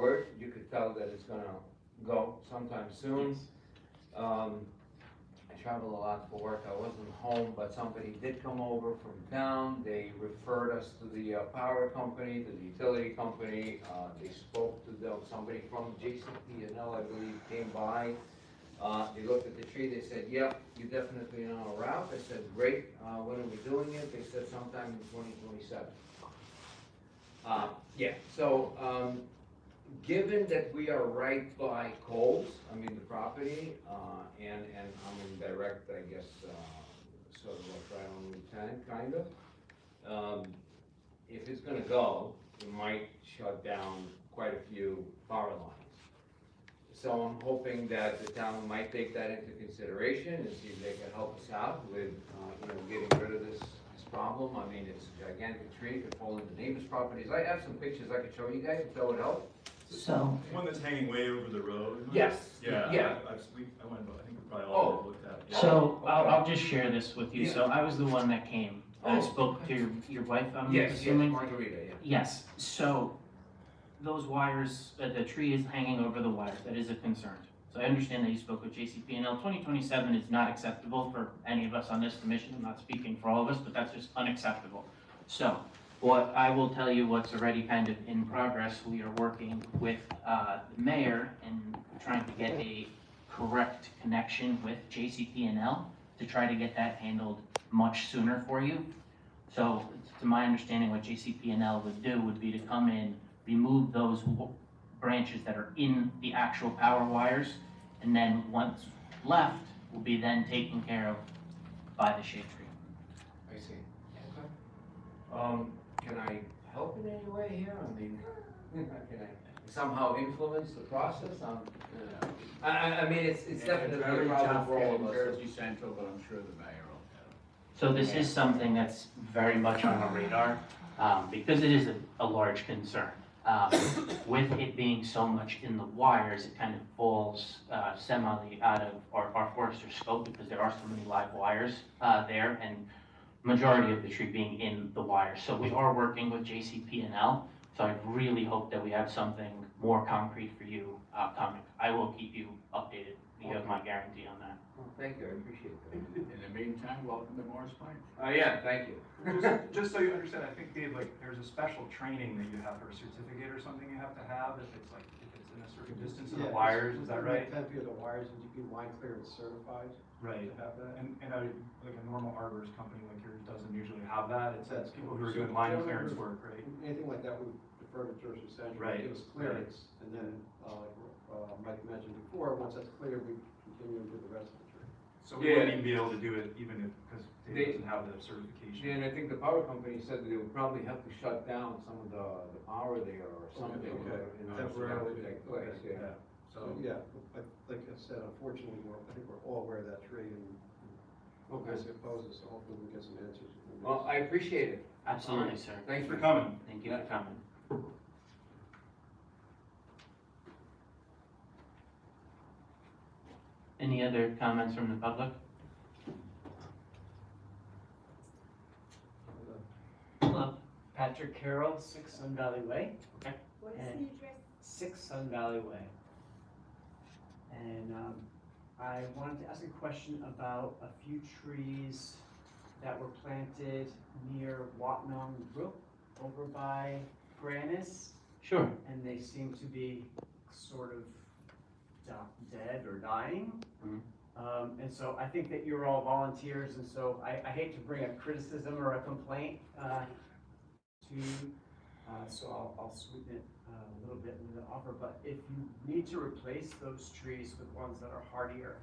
forward. You could tell that it's gonna go sometime soon. I travel a lot for work. I wasn't home, but somebody did come over from town. They referred us to the power company, to the utility company. They spoke to them, somebody from JCP&L, I believe, came by. They looked at the tree, they said, yep, you're definitely on a route. I said, great, when are we doing it? They said sometime in 2027. Yeah, so, given that we are right by Coles, I mean, the property, and I'm in direct, I guess, sort of like right on Route 10, kind of. If it's gonna go, it might shut down quite a few power lines. So I'm hoping that the town might take that into consideration and see if they can help us out with, getting rid of this problem. I mean, it's a gigantic tree, it could fall into neighbors' properties. I have some pictures I could show you guys if that would help. So, One that's hanging way over the road? Yes. Yeah. Yeah. I went, I think we probably all looked at it. Yeah. so I'll just share this with you. Yeah. So I was the one that came. I Oh, spoke to your wife, I'm Yes, assuming? Margarita, yeah. Yes, so those wires, the tree is hanging over the wires, that is a concern. So I understand that you spoke with JCP&L. 2027 is not acceptable for any of us on this commission. I'm not speaking for all of us, but that's just unacceptable. So what I will tell you, what's already kind of in progress, we are working with the mayor and trying to get a correct connection with JCP&L to try to get that handled much sooner for you. So to my understanding, what JCP&L would do would be to come in, remove those branches that are in the actual power wires, and then what's left will be then taken care of by the shade tree. I see. Can I help in any way here? I mean, can I somehow influence the process? I mean, it's definitely a problem for all of us. Jersey Central, but I'm sure the mayor will have it. So this is something that's very much on the radar, because it is a large concern. With it being so much in the wires, it kind of falls semi out of our forester's scope because there are so many live wires there, and majority of the tree being in the wires. So we are working with JCP&L, so I really hope that we have something more concrete for you coming. I will keep you updated. You have my guarantee on that. Well, thank you, I appreciate that. In the meantime, welcome to Morris Plains. Yeah, thank you. Just so you understand, I think, Dave, like, there's a special training that you have for a certificate or something you have to have if it's in a certain distance of the wires, is that right? 10 feet of the wires, and you be line clearance certified Right. to have that. And like a normal arborist company like yours doesn't usually have that, it's That's people who are doing line clearance work, right? Anything like that, we defer to Jersey Central. Right. Give us clearance, and then, like Mike mentioned before, once that's clear, we continue into the rest of the tree. So we Yeah. wouldn't even be able to do it even if, because They- Dave doesn't have the certification. Yeah, and I think the power company said that they would probably have to shut down some of the power there or something. Okay. in order for that Temporarily. to take place, yeah. Yeah. So, yeah, like I said, unfortunately, I think we're all aware of that tree, and Okay. I suppose, so hopefully we get some answers. Well, I appreciate it. Absolutely, sir. Thanks For coming. Thank you for coming. Any other comments from the public? Hello. Patrick Carroll, 6 Sun Valley Way. What is And- the address? 6 Sun Valley Way. And I wanted to ask a question about a few trees that were planted near Watnong Brook over by Granis, Sure. and they seem to be sort of dead or dying. Mhm. And so I think that you're all volunteers, and so I hate to bring a criticism or a complaint to you. So I'll sweeten it a little bit with the offer, but if you need to replace those trees with ones that are hardier,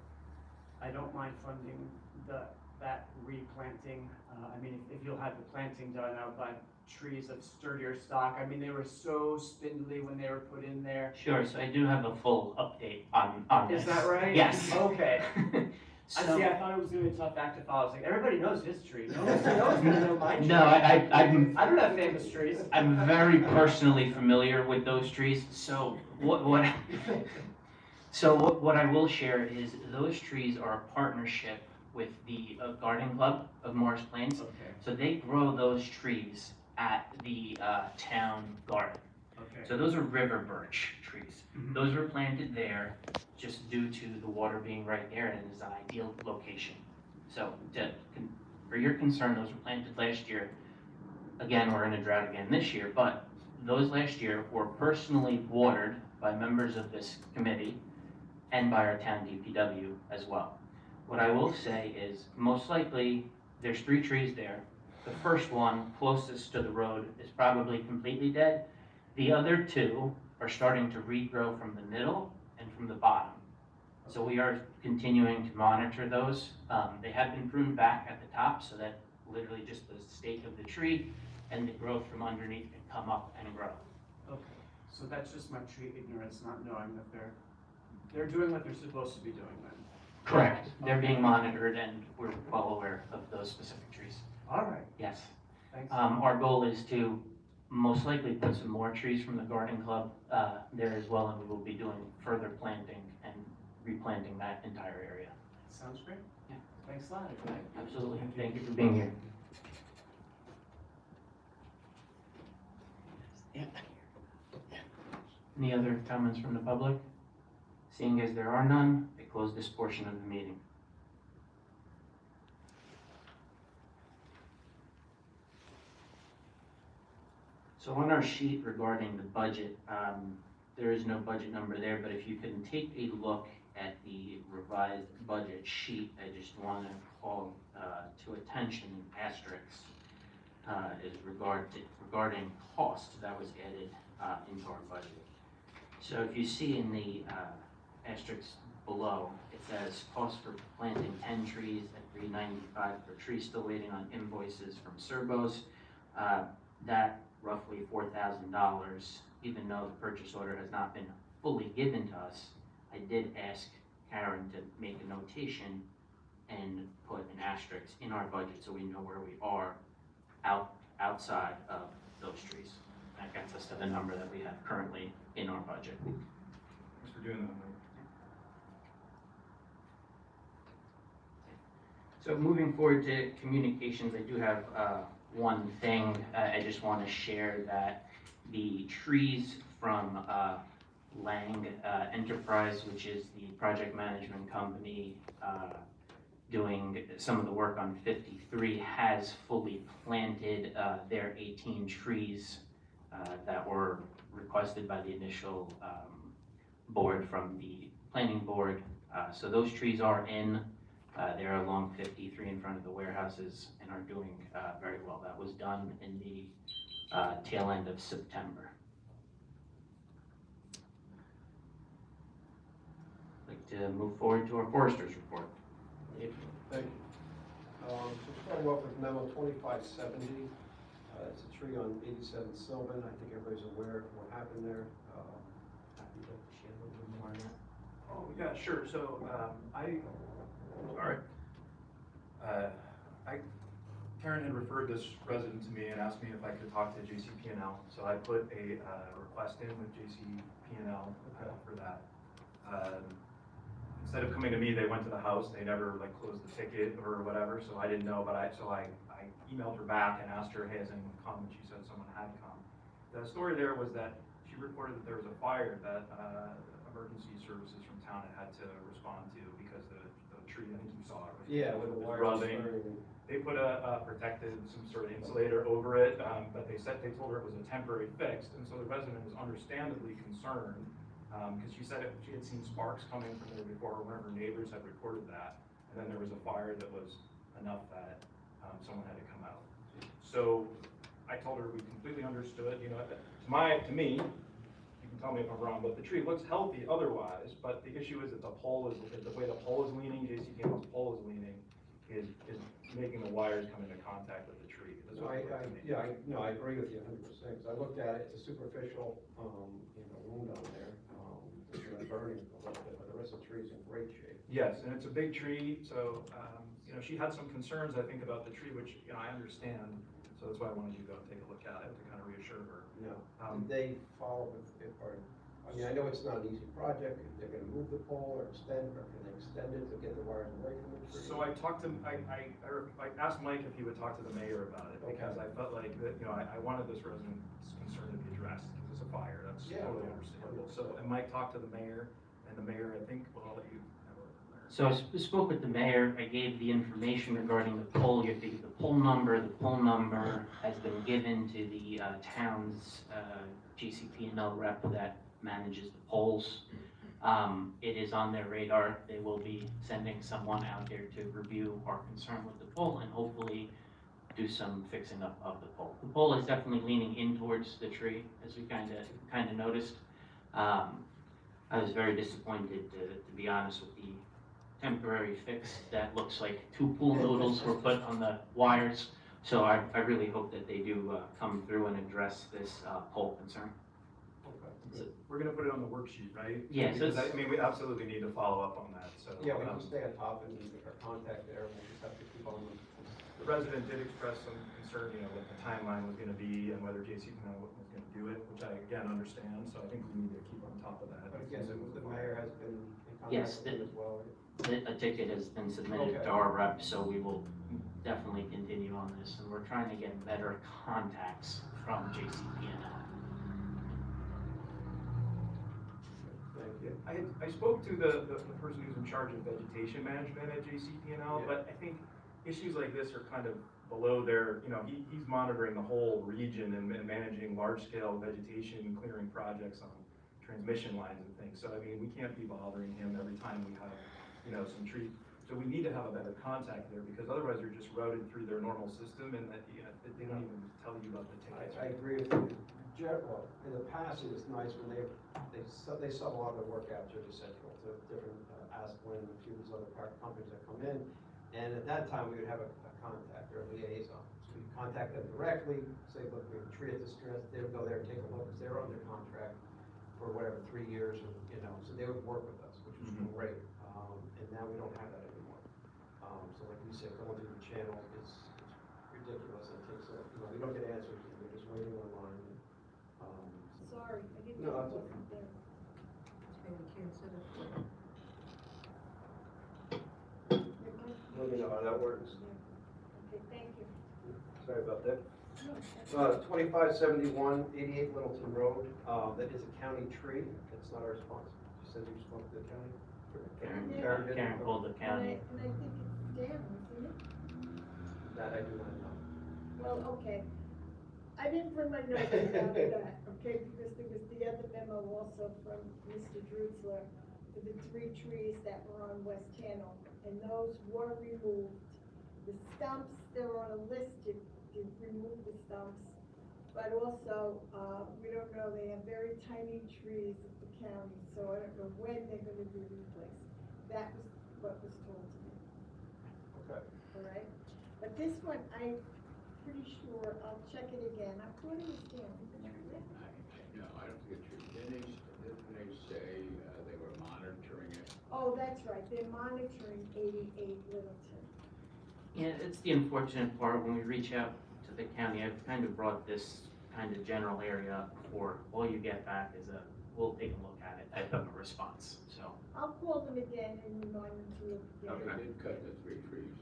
I don't mind funding that replanting. I mean, if you'll have the planting done out by trees of sturdier stock. I mean, they were so spindly when they were put in there. Sure, so I do have a full update on this. Is that right? Yes. Okay. I So, see, I thought it was gonna be a tough act to follow. I was like, everybody knows his tree. No one knows me, know my tree. no, I'm I don't have famous trees. I'm very personally familiar with those trees, so what I will share is those trees are a partnership with the Garden Club of Morris Plains. Okay, So they grow those trees at the town garden. okay. So those are river birch trees. Mhm. Those were planted there just due to the water being right there and is an ideal location. So for your concern, those were planted last year. Again, we're in a drought again this year, but those last year were personally watered by members of this committee and by our town DPW as well. What I will say is, most likely, there's 3 trees there. The first one, closest to the road, is probably completely dead. The other 2 are starting to regrow from the middle and from the bottom. So we are continuing to monitor those. They have been pruned back at the top so that literally just the stake of the tree and the growth from underneath can come up and grow. Okay, so that's just my tree ignorance, not knowing that they're doing what they're supposed to be doing then. Correct. They're being monitored and we're well aware of those specific trees. All right, Yes. thanks. Our goal is to most likely put some more trees from the garden club there as well, and we will be doing further planting and replanting that entire area. Sounds great. Yeah. Thanks a lot. Good night. Absolutely. Thank you for being here. Any other comments from the public? Seeing as there are none, I close this portion of the meeting. So on our sheet regarding the budget, there is no budget number there, but if you can take a look at the revised budget sheet, I just want to call to attention asterisks is regarding cost that was added into our budget. So if you see in the asterisk below, it says cost for planting 10 trees at $3.95 per tree, still waiting on invoices from Cerbos. That roughly $4,000, even though the purchase order has not been fully given to us. I did ask Karen to make a notation and put an asterisk in our budget so we know where we are outside of those trees. That gets us to the number that we have currently in our budget. Thanks for doing that, Mike. So moving forward to communications, I do have one thing. I just want to share that the trees from Lang Enterprise, which is the project management company doing some of the work on 53, has fully planted their 18 trees that were requested by the initial board from the planning board. So those trees are in. They're along 53 in front of the warehouses and are doing very well. That was done in the tail end of September. I'd like to move forward to our forester's report. Dave? Thank you. So starting off with memo 2570, it's a tree on 87 Sylvan. I think everybody's aware of what happened there. Happy to share a little bit more on that. Oh, yeah, sure, so, Karen had referred this resident to me and asked me if I could talk to JCP&L, so I put a request in with JCP&L for that. Instead of coming to me, they went to the house, they never like closed the ticket or whatever, so I didn't know, but I emailed her back and asked her, hey, has anyone come, and she said someone had come. The story there was that she reported that there was a fire that emergency services from town had to respond to because the tree, I think you saw it, right? Yeah, with the It was wires rubbing. burning. They put a protective, some sort of insulator over it, but they told her it was a temporary fix, and so the resident was understandably concerned, because she said she had seen sparks coming from there before, one of her neighbors had reported that, and then there was a fire that was enough that someone had to come out. So I told her we completely understood, you know, to me, you can tell me if I'm wrong, but the tree looks healthy otherwise, but the issue is that the way the pole is leaning, JCPM's pole is leaning, is making the wires come into contact with the tree. That's what it looked to me. I agree with you 100%, because I looked at it, it's a superficial, wound on there, it's really burning a little bit, but the rest of the tree is in great shape. Yes, and it's a big tree, so, she had some concerns, I think, about the tree, which, I understand, so that's why I wanted you to go and take a look at it to kind of reassure her. No, did Um, they follow with, I know it's not an easy project, if they're gonna move the pole or extend, or can they extend it to get the wires away from the tree? So I talked to, I asked Mike if he would talk to the mayor about it, because I felt like that, I wanted this resident's concern to be addressed, because it's a fire, that's Yeah, totally understandable. approval. So, and Mike talked to the mayor, and the mayor, I think, well, I'll let you have a. So I spoke with the mayor, I gave the information regarding the poll, you have to get the poll number has been given to the town's GCP&L rep that manages the polls. It is on their radar, they will be sending someone out there to review our concern with the poll and hopefully do some fixing up of the pole. The pole is definitely leaning in towards the tree, as we kind of noticed. I was very disappointed, to be honest, with the temporary fix that looks like 2 pool noodles were put on the wires. So I really hope that they do come through and address this pole concern. We're gonna put it on the worksheet, right? Yeah, so Because I mean, we absolutely need to follow up on that, so. Yeah, we can stay on top and our contact there, we'll just have to keep on. The resident did express some concern, what the timeline was gonna be and whether JC was gonna do it, which I again understand, so I think we need to keep on top of that. But again, the mayor has been in Yes, contact with them as well. A ticket has been submitted to our rep, so we will definitely continue on this, and we're trying to get better contacts from JCP&L. Thank you. I spoke to the person who's in charge of vegetation management at JCP&L, Yeah. but I think issues like this are kind of below their, he's monitoring the whole region and managing large-scale vegetation clearing projects on transmission lines and things. So, I mean, we can't be bothering him every time we have, some tree. So we need to have a better contact there, because otherwise you're just routed through their normal system and that, they don't even tell you about the tickets. I agree with you. Well, in the past, it was nice when they sub a lot of their work out to Jersey Central, to different, Asplin, and a few of these other companies that come in. And at that time, we would have a contact or a liaison. So we contact them directly, say, look, we have a tree at this address, they would go there and take a look, because they're under contract for whatever, 3 years, or, so they would work with us, which was Mhm. great. And now we don't have that anymore. So like you said, going through the channel is ridiculous, and it takes, we don't get answers, we're just waiting on line. Sorry, I didn't No, know that's it wasn't there. Maybe can't set it. It might be- Let me know how that works. Okay, thank you. Sorry about that. No, that's- 2571, 88 Littleton Road, that is a county tree, it's not our response. She said you spoke to the county? Karen pulled the county. And I think it's down, isn't it? That I do not know. Well, okay. I didn't bring my notes down to that, okay, because there was the other memo also from Mr. Drutzler for the 3 trees that were on West Channel, and those were removed. The stumps, they're on a list to remove the stumps, but also, we don't know, they have very tiny trees at the county, so I don't know when they're gonna be replaced. That was what was told to me, Okay. all right? But this one, I'm pretty sure, I'll check it again, I thought it was down. No, I don't think it's true. Didn't they say they were monitoring it? Oh, that's right, they're monitoring 88 Littleton. Yeah, it's the unfortunate part when we reach out to the county. I've kind of brought this kind of general area up before. All you get back is we'll take a look at it type of a response, so. I'll call them again and remind them to look again. They did cut the 3 trees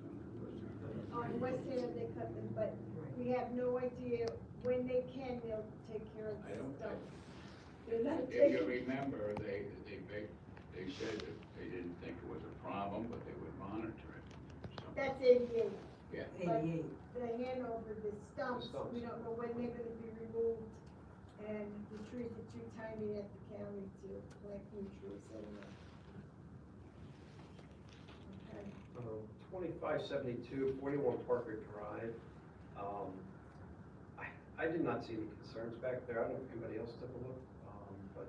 on On West End, they cut them, but we have no idea when they can, they'll take care of I the don't stuff. think, They're not if you taking, remember, they said that they didn't think it was a problem, but they would monitor it. So, that's 88. yeah. 88. The Hanover, the stumps, stumps. we don't know when they're gonna be removed, and the trees are too tiny at the county to plant new trees anyway. Okay. 2572, 41 Parker Drive. I did not see any concerns back there. I don't know if anybody else took a look. But,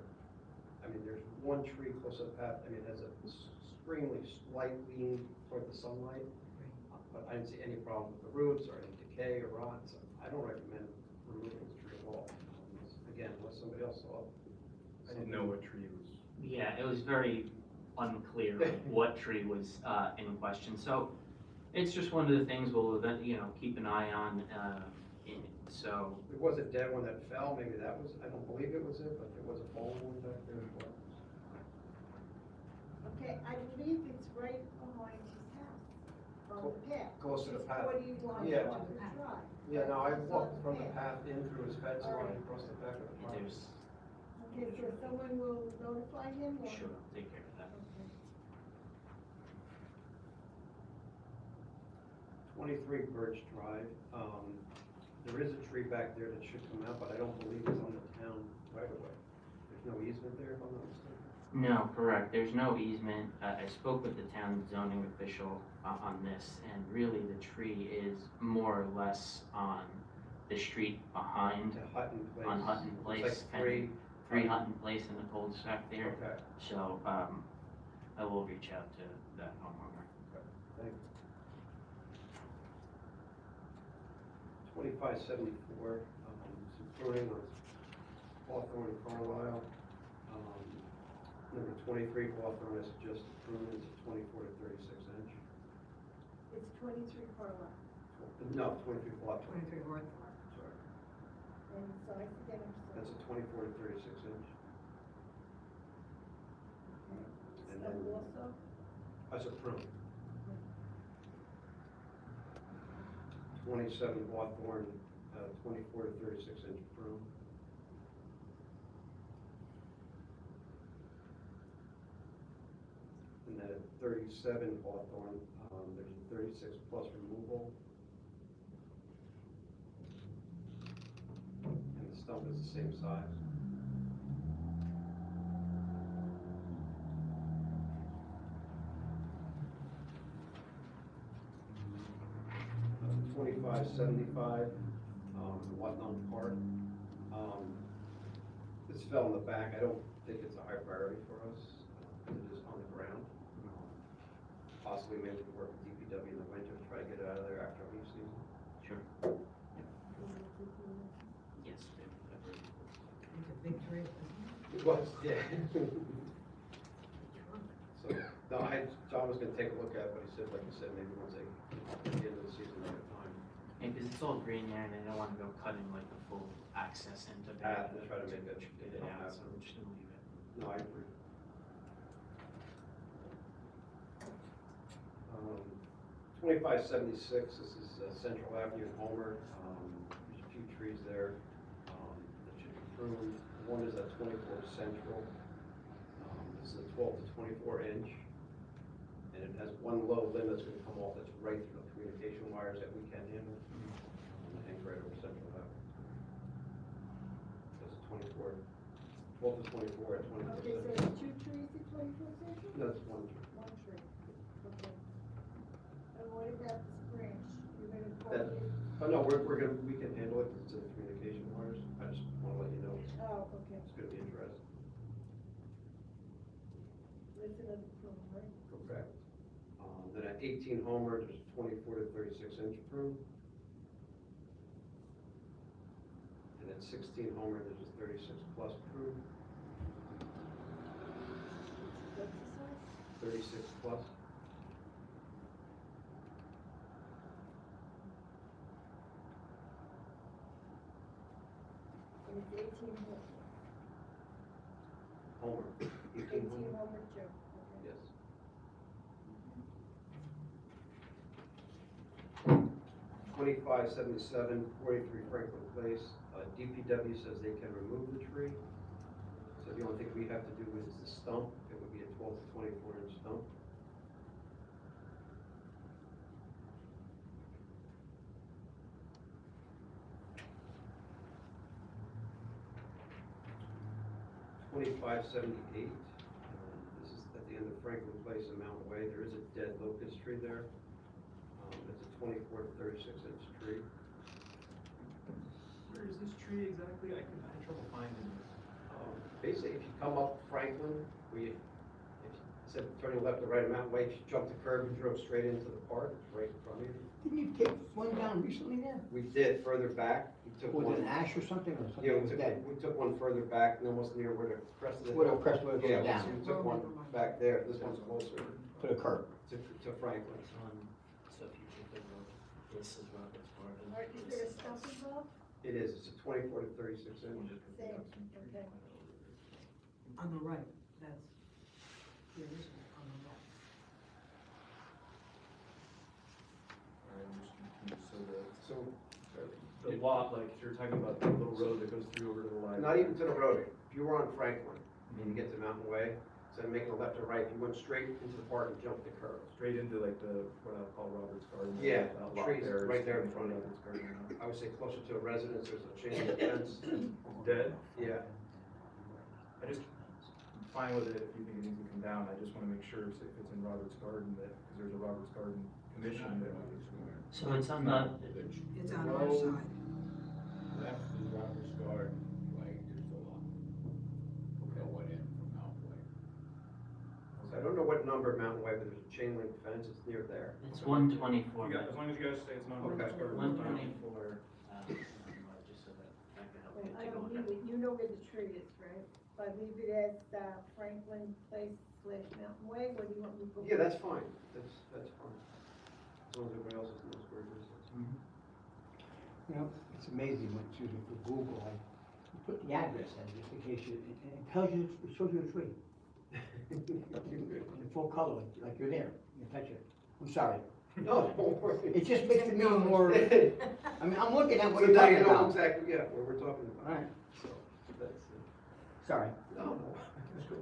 I mean, there's one tree close to the path. I mean, it has a extremely slight lean toward the sunlight. But I didn't see any problem with the roots or any decay or rot. So I don't recommend removing the tree at all. Again, unless somebody else saw it. I didn't know what tree was. Yeah, it was very unclear what tree was in question. So it's just one of the things we'll, keep an eye on. So There was a dead one that fell, maybe that was, I don't believe it was it, but there was a fallen one back there as well. Okay, I believe it's right behind his house, on the path. Close to the path. 41 Yeah. Parker Drive. Yeah, no, I It's on walked from the path in through his fence line Alright. across the back of the property. there's, Okay, so someone will notify him or? Sure, I'll take care of that. Okay. 23 Birch Drive. There is a tree back there that should come out, but I don't believe it's on the town right away. There's no easement there, if I'm not mistaken. No, correct, there's no easement. I spoke with the town zoning official on this, and really the tree is more or less on the street behind, To Hutton Place. on Hutton Place. It's like three. 3 Hutton Place in the cul-de-sac there. Okay, So, I will reach out to that homeowner. thank you. 2574, some pruning on Hawthorne and Carlisle. Number 23 Hawthorne is just pruned into 24 to 36 inch. It's 23 Carlisle, No, 23 Hawthorne, 23 Hawthorne. sorry. and so I forget, I'm sorry. That's a 24 to 36 inch. And So then- also, That's a prune. 27 Hawthorne, 24 to 36 inch prune. And then at 37 Hawthorne, there's a 36 plus removal. And the stump is the same size. That's a 2575, Whatnot Park. This fell in the back, I don't think it's a high priority for us, it is on the ground. Possibly maybe we could work with DPW in the winter, to try to get it out of there after leaf season. Sure. Yes, It's a big tree. It was, yeah. So, no, John was gonna take a look at it, but he said, like you said, maybe once they, at the end of the season, they have time. because it's all green there, and I don't wanna go cutting like the full access into the. To try to make it. Get it out, so I'm just gonna leave it. No, I agree. 2576, this is Central Avenue in Homer. There's a few trees there that should be pruned. One is at 24 Central. This is a 12 to 24 inch. And it has one low limb that's gonna come off that's right through the communication wires that we can handle. And hangs right over Central Avenue. That's a 12 to 24 at 24 okay, so Central. there's two trees at 24 Central? No, it's one tree. One tree, okay. And what about this branch? You're gonna call That- it? Oh, no, we can handle it, it's in the communication wires, I just wanna let you know Oh, okay. it's gonna be addressed. That's another prune, right? Correct. Then at 18 Homer, there's a 24 to 36 inch prune. And at 16 Homer, there's a 36 plus prune, What's the size? 36 plus. And it's 18 Homer. 18 Homer. Homer Joe, okay. Yes. 2577, 43 Franklin Place. DPW says they can remove the tree. So the only thing we have to do is the stump. It would be a 12 to 24 inch stump. $25.78. This is at the end of Franklin Place in Mountain Way. There is a dead locust tree there. It's a 24 to 36 inch tree. Where is this tree exactly? I had trouble finding it. Basically, if you come up Franklin, instead of turning left or right on Mountain Way, if you jump the curb and drove straight into the park, it's right in front of you. Didn't you take one down recently there? We did further back. We took Was one. it an ash or something, or something Yeah, was dead? we took one further back, and almost near where the crest of the. Where the crest of the hill Yeah, goes so down. we took one back there. This one's closer To the curb. to Franklin. So if you take the road, this is Robert's Garden. Or is there a stump involved? It is. It's a 24 to 36 inch. Same, okay. On the right, that's, yeah, this is on the left. I'm just confused, so So, the lot, like, you're talking about the little road that goes through over to the line. not even to the road. If you were on Franklin, and you get to Mountain Way, instead of making a left or right, if you went straight into the park and jumped the curve. Straight into like what I call Robert's Garden. Yeah, that lot trees there is right there in front of it. Robert's Garden. I would say closer to a residence, there's a chain link fence. Dead? Yeah, I just, I'm fine with it if you think it needs to come down, I just wanna make sure if it's in Robert's Garden, that, because there's a Robert's Garden commission that. So it's on the, It's on our side. Left is Robert's Garden, right, there's a lot. That went in from Mountain Way. so I don't know what number Mountain Way, but there's a chain link fence, it's near there. it's 124. As long as you guys say it's not Okay. Robert's Garden. 124, just so that I can help you Well, I take a don't look at leave it, you know where the tree is, right? If I leave it at Franklin Place / Mountain Way, what do you want me to put? Yeah, that's fine, that's fine. As long as everybody else knows where it is. You know, it's amazing when, excuse me, for Google, you put the address in just in case you, it tells you, it shows you a tree. In full color, like you're there, you can touch it. I'm sorry. No, don't worry. It just makes me more, I mean, I'm looking at what So you're now talking you know about. exactly, yeah, what we're talking about. Alright, So, that's, sorry. no.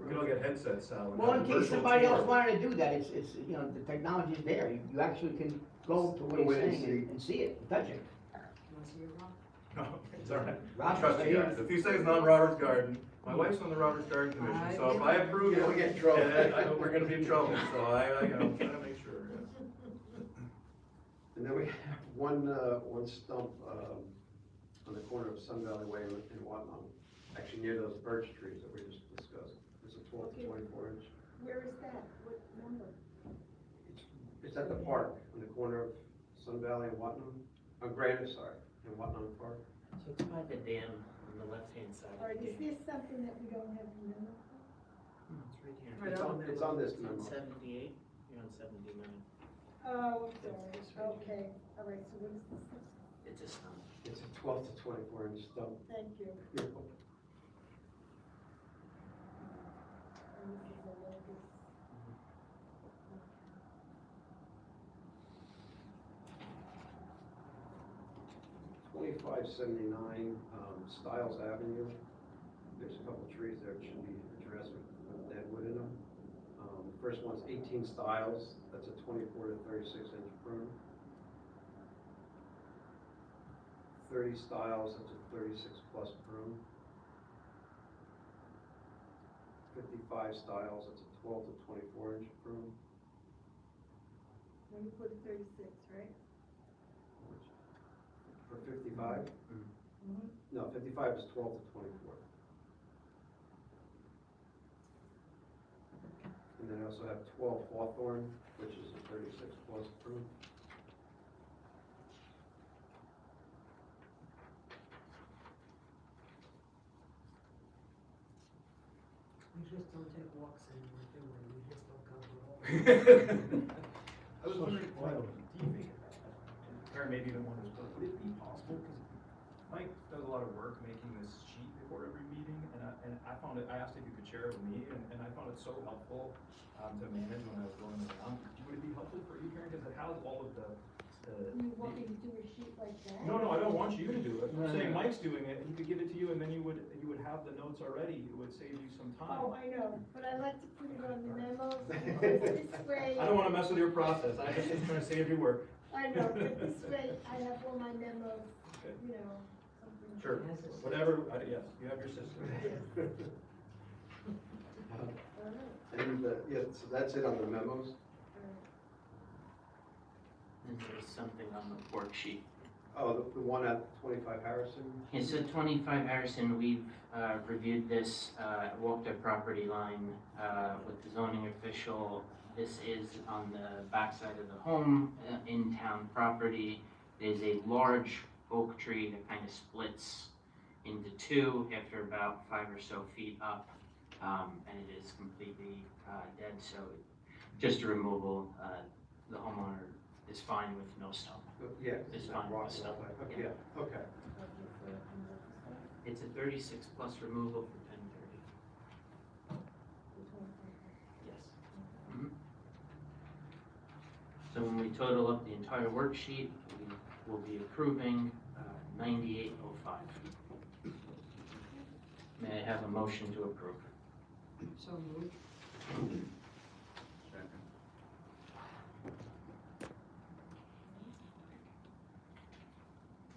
We can all get headsets, Sal. and Well, have in a case virtual somebody tour. else wanted to do that, it's, you know, the technology's there, you actually can go to what Go he's in and saying and see it, and touch it. You wanna see it, Rob? No, it's all right. Robert's Trust right you here. guys. If you say it's not Robert's Garden, my wife's on the Robert's Garden Commission, so if I approve You it, don't get in trouble. we're gonna be in trouble, so I, you know, trying to make sure, yes. And then we have one stump, on the corner of Sun Valley Way in Whatnot, actually near those birch trees that we just discussed. It's a 12 to 24 inch. Where is that? What number? It's at the park, on the corner of Sun Valley and Whatnot, Granite, sorry, in Whatnot Park. So it's by the dam on the left-hand side. All right, is there something that we don't have in the memo? It's right here. Right on It's on this It's on memo. 78, you're on 79. Oh, sorry, okay, all right, so what is this? It's a stump. It's a 12 to 24 inch stump. Thank you. Beautiful. And this is a locus. 2579 Stiles Avenue. There's a couple of trees there that should be addressed with dead wood in them. The first one's 18 Stiles, that's a 24 to 36 inch prune. 30 Stiles, that's a 36 plus prune. 55 Stiles, that's a 12 to 24 inch prune. When you put a 36, right? For 55? Mm-hmm. No, 55 is 12 to 24. And then I also have 12 Hawthorn, which is a 36 plus prune. We just don't take walks anymore, do we? We just don't come at all. I was wondering, do you think, Karen maybe even wonders, but would it be possible, because Mike does a lot of work making this sheet before every meeting, and I found it, I asked if you could share it with me, and I found it so helpful to manage when I was going around. Would it be helpful for you, Karen, because it has all of the. You want me to do a sheet like that? No, I don't want you to do it. No, I'm saying no. Mike's doing it, and he could give it to you, and then you would have the notes already, it would save you some time. Oh, I know, but I like to put it on the memos, because this way. I don't wanna mess with your process, I'm just trying to save you work. I know, but this way I have all my memos, Okay. you know, something. Sure, whatever, yes, you have your system. All right, And, yeah, so that's it on the memos. all right. And there's something on the worksheet. Oh, the one at 25 Harrison? Yeah, so 25 Harrison, we've reviewed this, walked our property line with the zoning official. This is on the backside of the home, in town property. There's a large oak tree that kind of splits into two after about 5 or so feet up, and it is completely dead. So just a removal, the homeowner is fine with no stone. Yeah. It's not fine, rock it's wall stone, type. yeah. Yeah, okay. It's a 36 plus removal for 1030. Yes. Mhm. So when we total up the entire worksheet, we will be approving 9805. May I have a motion to approve? So moved. Second.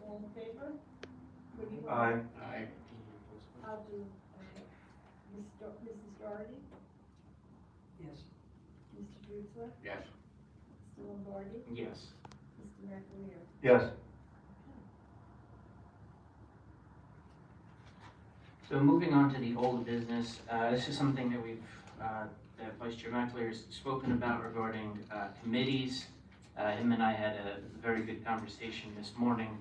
All in favor? What do you want? Aye. Aye. I'll do, okay. Mrs. Doherty, Yes. Mr. Drutzler, Yes. Mr. Lombardi, Yes. Mr. McNamara. Yes. So moving on to the old business, this is something that that Vice Chair McAleer has spoken about regarding committees. Him and I had a very good conversation this morning.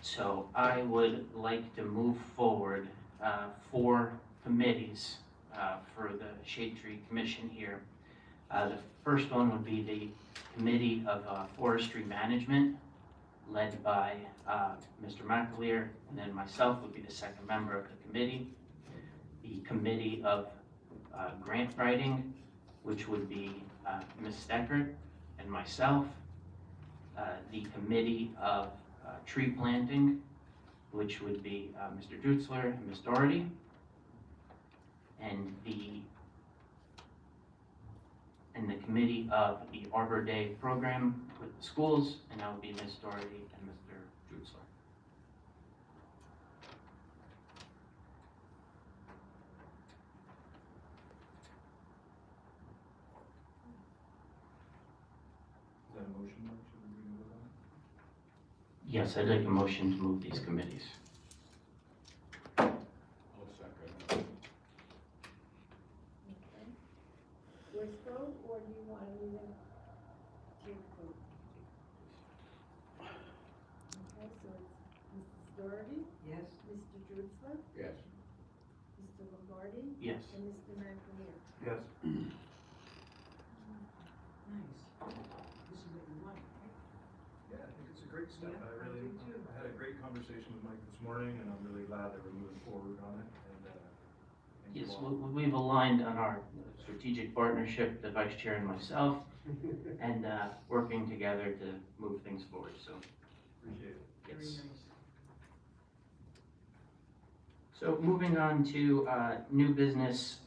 So I would like to move forward 4 committees for the Shade Tree Commission here. The first one would be the Committee of Forestry Management, led by Mr. McAleer, and then myself would be the second member of the committee. The Committee of Grant Writing, which would be Ms. Steckert and myself. The Committee of Tree Planting, which would be Mr. Drutzler and Ms. Doherty. And the Committee of the Arbor Day Program with the schools, and that would be Ms. Doherty and Mr. Drutzler. Is that a motion, Mark? Should we move on? Yes, I'd like a motion to move these committees. I'll second. Okay. Voice vote, or do you want to leave it to vote? Okay, so it's Mrs. Doherty, Yes. Mr. Drutzler, Yes. Mr. Lombardi, Yes. and Mr. McNamara. Yes. Nice. This is what you want, right? Yeah, I think it's a great step. Yeah, I I really, do too. I had a great conversation with Mike this morning, and I'm really glad that we're moving forward on it, and, thank you Yes, all. we've aligned on our strategic partnership, the vice chair and myself, and working together to move things forward, so. Appreciate it. Very yes. nice. So moving on to new business,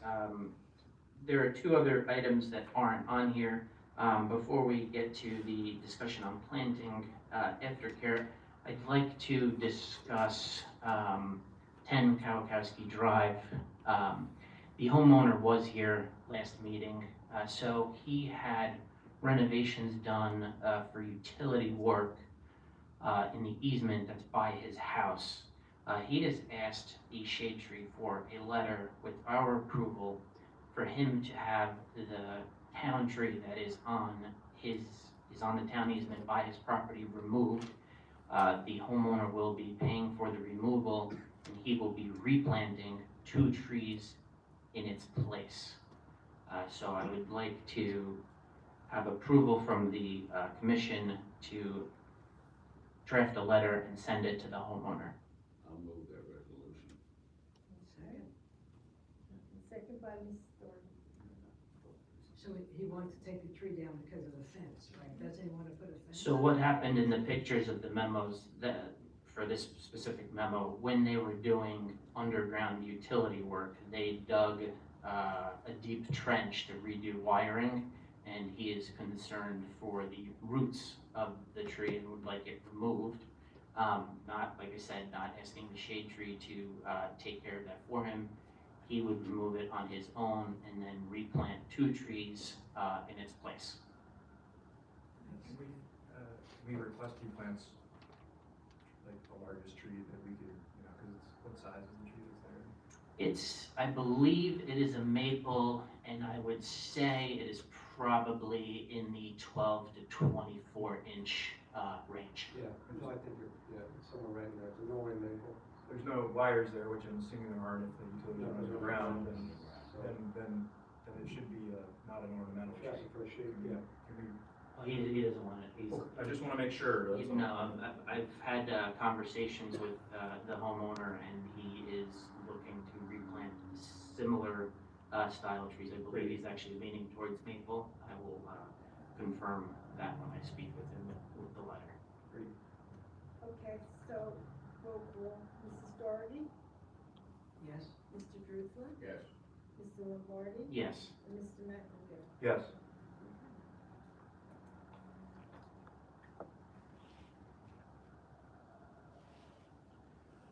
there are 2 other items that aren't on here. Before we get to the discussion on planting aftercare, I'd like to discuss 10 Kawakowski Drive. The homeowner was here last meeting, so he had renovations done for utility work in the easement that's by his house. He has asked the Shade Tree for a letter with our approval for him to have the town tree that is on the town easement by his property removed. The homeowner will be paying for the removal, and he will be replanting 2 trees in its place. So I would like to have approval from the commission to draft a letter and send it to the homeowner. I'll move that resolution. Second. Second by Mrs. Doherty. So he wants to take the tree down because of the fence, right? Doesn't he want to put a fence? So what happened in the pictures of the memos that, for this specific memo, when they were doing underground utility work, they dug a deep trench to redo wiring, and he is concerned for the roots of the tree and would like it removed. Not, like I said, not asking the Shade Tree to take care of that for him. He would remove it on his own and then replant 2 trees in its place. Can we request he plants, like, the largest tree that we could, cause it's, what size is the tree that's there? It's, I believe it is a maple, and I would say it is probably in the 12 to 24 inch range. Yeah, no, I think you're, somewhere right in there, it's a Norway maple. There's no wires there, which I'm assuming there aren't if the utility No, runs there's no around, wires. and So, then it should be not an ornamental yeah, tree. for a shade, Yeah, yeah. can we, Well, he doesn't want it. I just wanna make sure, that's all. No, I've had conversations with the homeowner, and he is looking to replant similar style trees. I believe he's actually leaning towards maple. I will confirm that when I speak with him with the letter. Okay, so roll call, Mrs. Doherty, Yes. Mr. Drutzler, Yes. Mr. Lombardi, Yes. and Mr. McIntyre. Yes.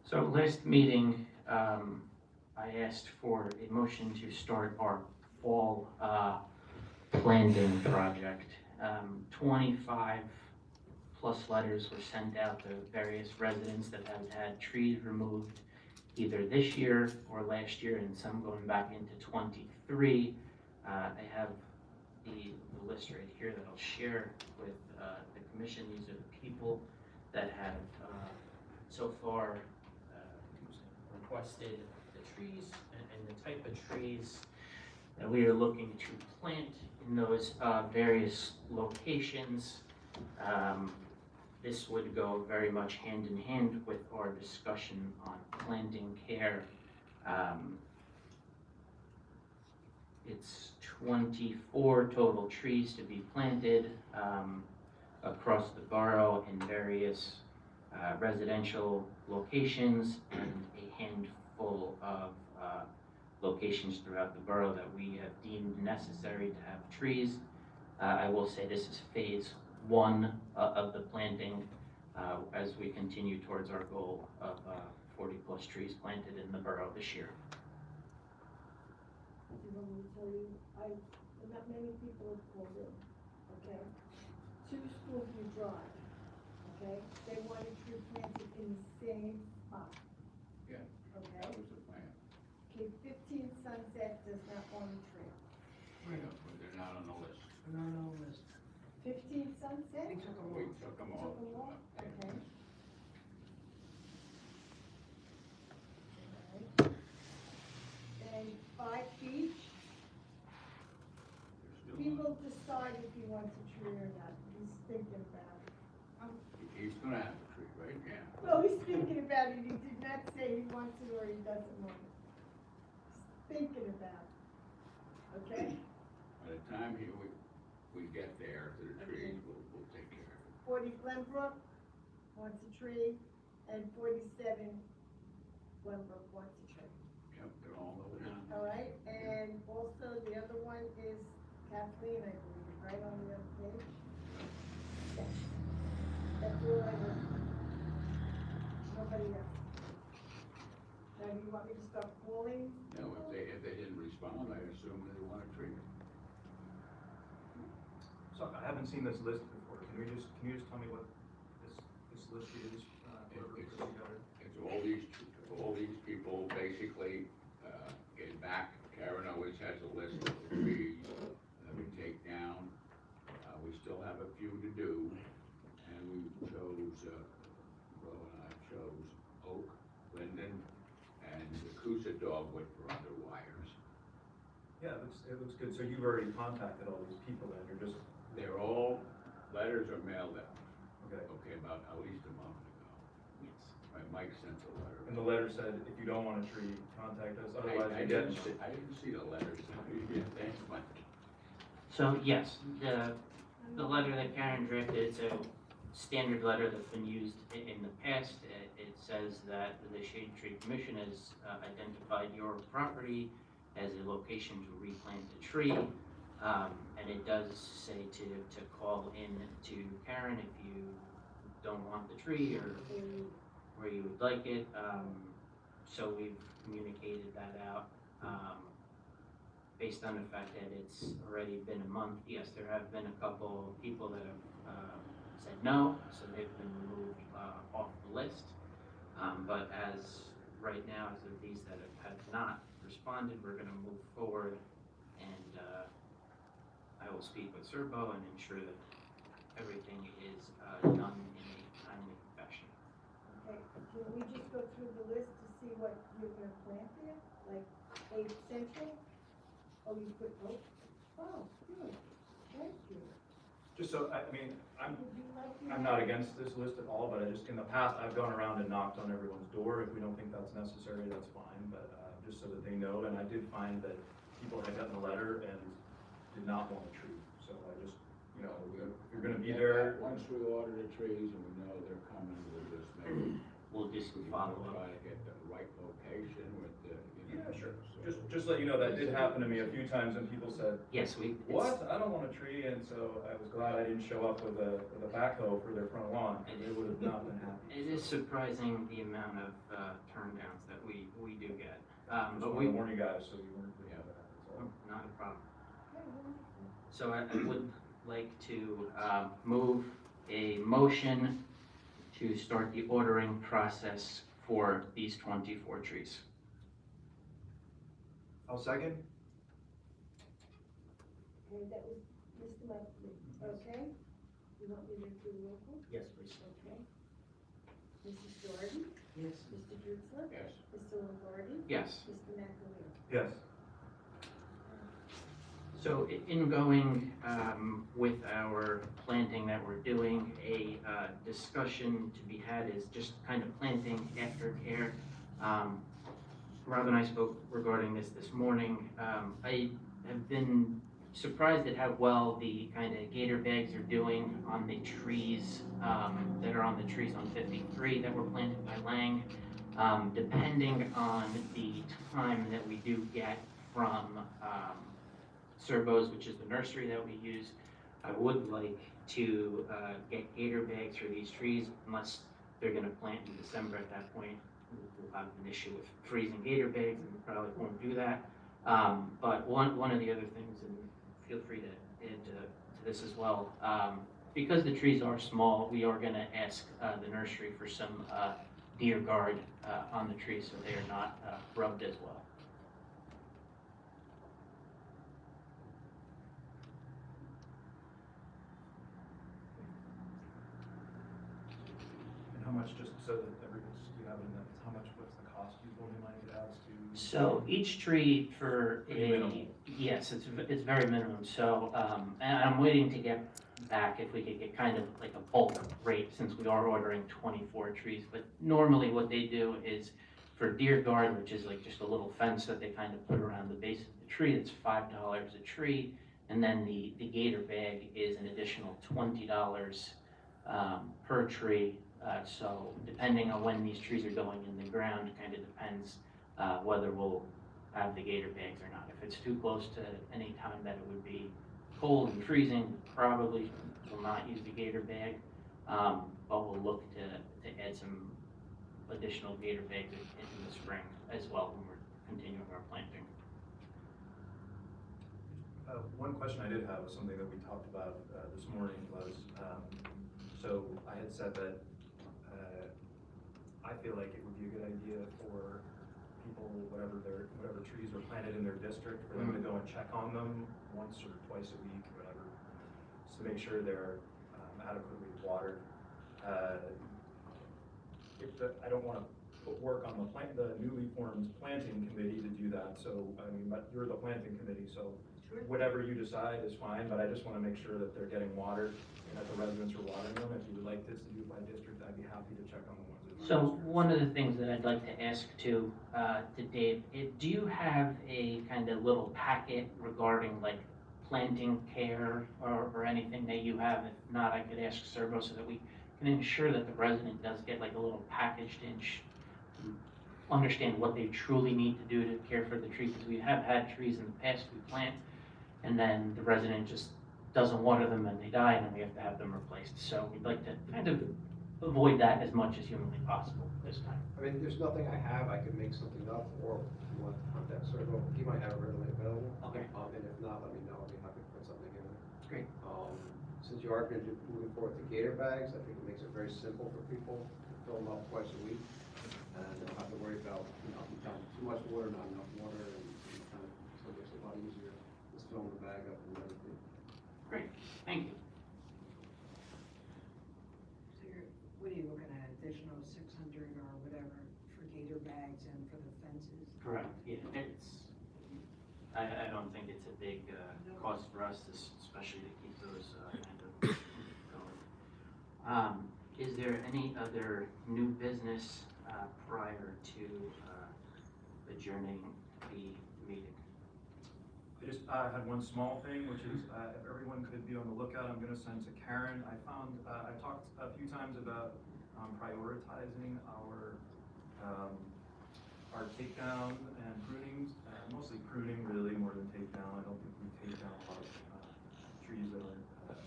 So last meeting, I asked for a motion to start our fall planting project. 25 plus letters were sent out to various residents that have had trees removed either this year or last year, and some going back into 23. I have the list right here that I'll share with the commission. These are the people that have so far requested the trees and the type of trees that we are looking to plant in those various locations. This would go very much hand in hand with our discussion on planting care. It's 24 total trees to be planted across the borough in various residential locations, and a handful of locations throughout the borough that we have deemed necessary to have trees. I will say this is phase 1 of the planting as we continue towards our goal of 40 plus trees planted in the borough this year. You want me to tell you, not many people have called in, okay? 2 Schoolview Drive, okay? They want a tree planted in the same spot. Yeah. Okay? That was the plan. Okay, 15 Sunset does not want a tree. Right, but they're not on the list. No, no list. 15 Sunset? They took them We off. took them Took off. them off? Okay. Alright. Then 5 Beach, They're he still on. will decide if he wants a tree or not. He's thinking about it. He's gonna have a tree, right? Yeah. Well, he's thinking about it. He did not say he wants it or he doesn't want it. He's thinking about it. Okay? By the time we get there to the trees, we'll take care of it. 40 Glenbrook wants a tree, and 47 Glenbrook wants a tree. Yep, they're all over now. All right, and also the other one is Kathleen, I believe, right on the other page? Yes. That's all I heard. Nobody else. Now, do you want me to start calling? No, if they didn't respond, I assume they want a tree. So I haven't seen this list before. Can you just tell me what this list is? It's- put together? It's all these people basically, get back. Karen always has a list of the trees that we take down. We still have a few to do, and we chose, Bo and I chose oak, linden, and the Coosa dogwood for under wires. Yeah, it looks good. So you've already contacted all these people then, you're just, They're all, letters are mailed out, okay. okay, about at least a month ago. Yes. Right, Mike sent a letter. And the letter said, if you don't want a tree, contact us, otherwise I you get. didn't see the letters. Yeah, thanks, Mike. So yes, the letter that Karen drafted, it's a standard letter that's been used in the past. It says that the Shade Tree Commission has identified your property as a location to replant a tree. And it does say to call in to Karen if you don't want the tree or where you would like it. So we've communicated that out. Based on the fact that it's already been a month, yes, there have been a couple people that have said no, so they've been removed off the list. But as right now, as of these that have not responded, we're gonna move forward, and I will speak with Serbo and ensure that everything is done in a timely fashion. Okay, can we just go through the list to see what you're gonna plant there? Like 8 Central? Oh, you put oak? Oh, good, thank you. Just so, I mean, I'm Would you like to? not against this list at all, but I just, in the past, I've gone around and knocked on everyone's door. If we don't think that's necessary, that's fine, but just so that they know. And I did find that people had gotten a letter and did not want a tree. So I just, you know, if you're gonna be there, Once we order the trees and we know they're coming, we'll just maybe, We'll just we follow will up. try to get the right location with the, you Yeah, sure. Just let you know, that did happen to me a few times and people said, Yes, what? I don't want a tree, and so I was glad I didn't show up with a backhoe for their front lawn, because they would have not been happy. It is surprising the amount of turndowns that we do get. Just But wanted we, to warn you guys, so you weren't thinking of that, that's all. not a problem. So I would like to move a motion to start the ordering process for these 24 trees. I'll second. Okay, that was Mr. Buckley, okay? You want me to do the roll call? Yes, please. Okay. Mrs. Jordan? Yes. Mr. Drutzler? Yes. Mr. Lombardi? Yes. Mr. McAleer? Yes. So in going with our planting that we're doing, a discussion to be had is just kind of planting aftercare. Rob and I spoke regarding this morning. I have been surprised at how well the kind of gator bags are doing on the trees that are on the trees on 53 that were planted by Lang. Depending on the time that we do get from Servos, which is the nursery that we use, I would like to get gator bags for these trees, unless they're gonna plant in December. At that point, we'll have an issue with freezing gator bags, and we probably won't do that. But one of the other things, and feel free to add to this as well, because the trees are small, we are gonna ask the nursery for some deer guard on the trees, so they are not rubbed as well. And how much, just so that everybody's, you have in that, how much, what's the cost usually when it adds to? So each tree for Pretty minimal. yes, it's very minimum. So, and I'm waiting to get back if we could get kind of like a bulk rate, since we are ordering 24 trees. But normally what they do is for deer guard, which is like just a little fence that they kind of put around the base of the tree, it's $5 a tree. And then the gator bag is an additional $20 per tree. So depending on when these trees are going in the ground, kind of depends whether we'll have the gator bags or not. If it's too close to any time that it would be cold and freezing, we probably will not use the gator bag. But we'll look to add some additional gator bags in the spring as well when we're continuing our planting. One question I did have was something that we talked about this morning was, so I had said that I feel like it would be a good idea for people, whatever trees are planted in their district, for them to go and check on them once or twice a week, whatever, just to make sure they're adequately watered. I don't want to put work on the newly formed planting committee to do that, so, I mean, but you're the planting committee, so Sure. whatever you decide is fine, but I just want to make sure that they're getting watered and that the residents are watering them. If you would like this to do by district, I'd be happy to check on the ones in my So district. one of the things that I'd like to ask to Dave, do you have a kind of little packet regarding like planting care or anything that you have? If not, I could ask Servo so that we can ensure that the resident does get like a little package to understand what they truly need to do to care for the tree, because we have had trees in the past we plant, and then the resident just doesn't water them and they die, and then we have to have them replaced. So we'd like to kind of avoid that as much as humanly possible this time. I mean, there's nothing I have, I could make something up, or if you want to contact Servo, he might have it readily available. Okay. And if not, let me know, I'd be happy to put something in there. Great. Since you are going to moving forward to gator bags, I think it makes it very simple for people to fill them up twice a week. And they don't have to worry about, too much water, not enough water, and kind of, so it makes it a lot easier, just filling the bag up and everything. Great, thank you. So what are you looking at, additional 600 or whatever for gator bags and for the fences? Correct, yeah, I don't think it's a big cost for us, especially to keep those kind of going. Is there any other new business prior to adjourning the meeting? I had one small thing, which is if everyone could be on the lookout, I'm going to send to Karen. I talked a few times about prioritizing our our takedown and pruning, mostly pruning really more than takedown. I don't think we take down a lot of trees that are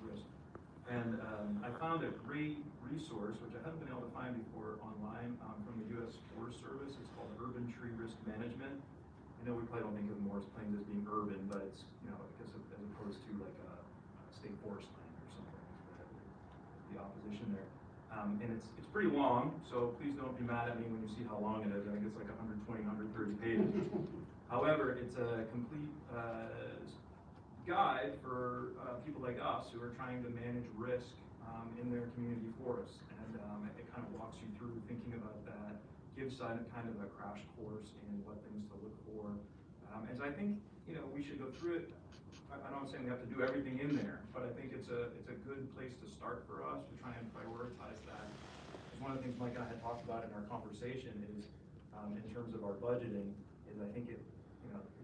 risk. And I found a great resource, which I haven't been able to find before online, from the U.S. Forest Service. It's called Urban Tree Risk Management. I know we probably don't think of Morris Plains as being urban, but it's, because as opposed to like a state forest land or something, the opposition there. And it's pretty long, so please don't be mad at me when you see how long it is. I think it's like 120, 130 pages. However, it's a complete guide for people like us who are trying to manage risk in their community forests. And it kind of walks you through thinking about that, gives kind of a crash course in what things to look for. And so I think, we should go through it. I'm not saying we have to do everything in there, but I think it's a good place to start for us to try and prioritize that. Because one of the things Mike and I had talked about in our conversation is, in terms of our budgeting, is I think it's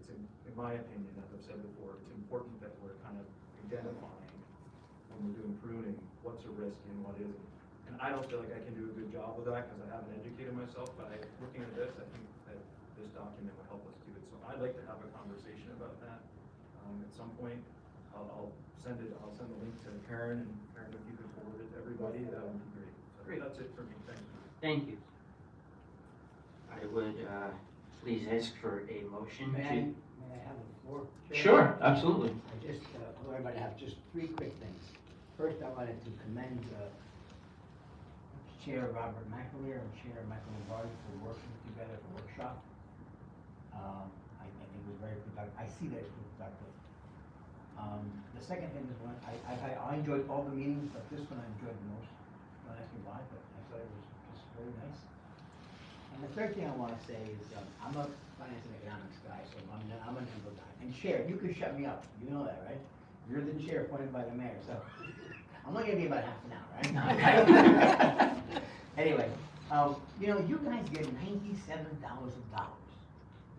in my opinion, as I've said before, it's important that we're kind of identifying when we're doing pruning, what's a risk and what isn't. And I don't feel like I can do a good job with that because I haven't educated myself, but looking at this, I think that this document will help us do it. So I'd like to have a conversation about that. At some point, I'll send the link to Karen, and Karen, if you could forward it to everybody, that would be great. So Great. That's it for me, thank you. Thank you. I would, please ask for a motion May to. I have the floor? Chair? Sure, absolutely. I just, want everybody to have just 3 quick things. First, I wanted to commend Chair Robert McAleer and Chair Michael Lombardi for working together for the workshop. I think it was very productive. I see that it was productive. The second thing is I enjoyed all the meetings, but this one I enjoyed the most. Don't ask me why, but I thought it was just very nice. And the third thing I want to say is I'm a finance and economics guy, so I'm a number guy. And Chair, you can shut me up. You know that, right? You're the chair appointed by the mayor, so I'm only gonna be about half an hour, right? Anyway, you guys get $97,000.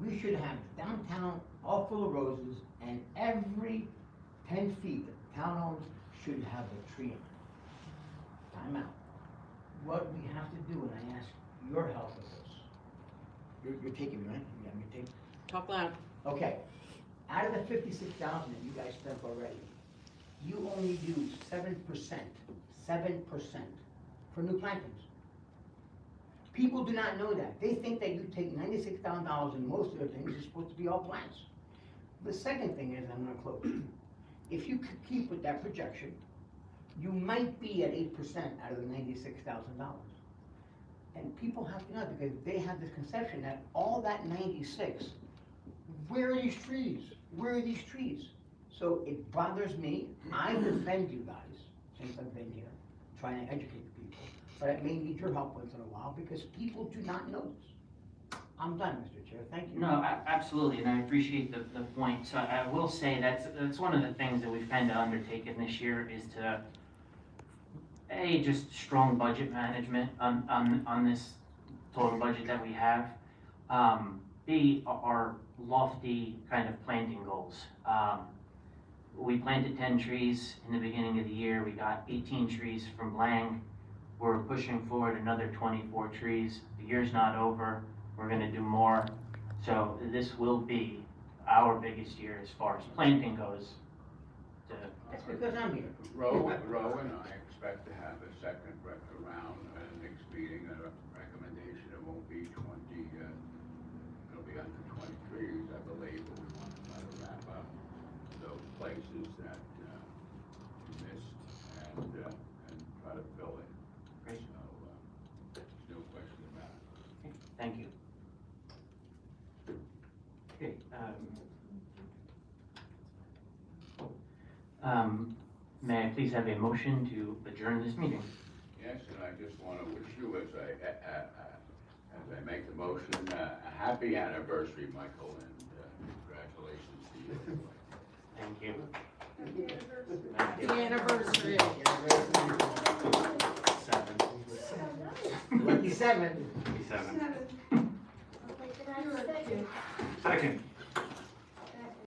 We should have downtown all full of roses, and every 10 feet that the town owns should have a tree in it. Time out. What we have to do, and I ask your help with this. You're taking me, right? Yeah, you're taking. Talk loud. Okay, out of the 56,000 that you guys spent already, you only do 7% for new plantings. People do not know that. They think that you take $96,000 and most of the things are supposed to be all plants. The second thing is, I'm gonna close. If you could keep with that projection, you might be at 8% out of the $96,000. And people have to know, because they have this conception that all that 96, where are these trees? Where are these trees? So it bothers me. I defend you guys since I've been here, trying to educate people. But I may need your help once in a while because people do not know this. I'm done, Mr. Chair. Thank you. No, absolutely, and I appreciate the point. So I will say that's one of the things that we've kind of undertaken this year is to, just strong budget management on this total budget that we have. B, our lofty kind of planting goals. We planted 10 trees in the beginning of the year. We got 18 trees from Lang. We're pushing forward another 24 trees. The year's not over. We're gonna do more. So this will be our biggest year as far as planting goes. That's because I'm here. Roe and I expect to have a second round at the next meeting, a recommendation. It won't be 20, it'll be under 20 trees, I believe, but we want to try to wrap up those places that we missed and try to fill in. Great. So, there's no question about it. Thank you. Okay. May I please have a motion to adjourn this meeting? Yes, and I just want to wish you, as I make the motion, a happy anniversary, Michael, and congratulations to you. Thank you. Happy anniversary. 7. 27. 7. Okay, can I have a second? Second.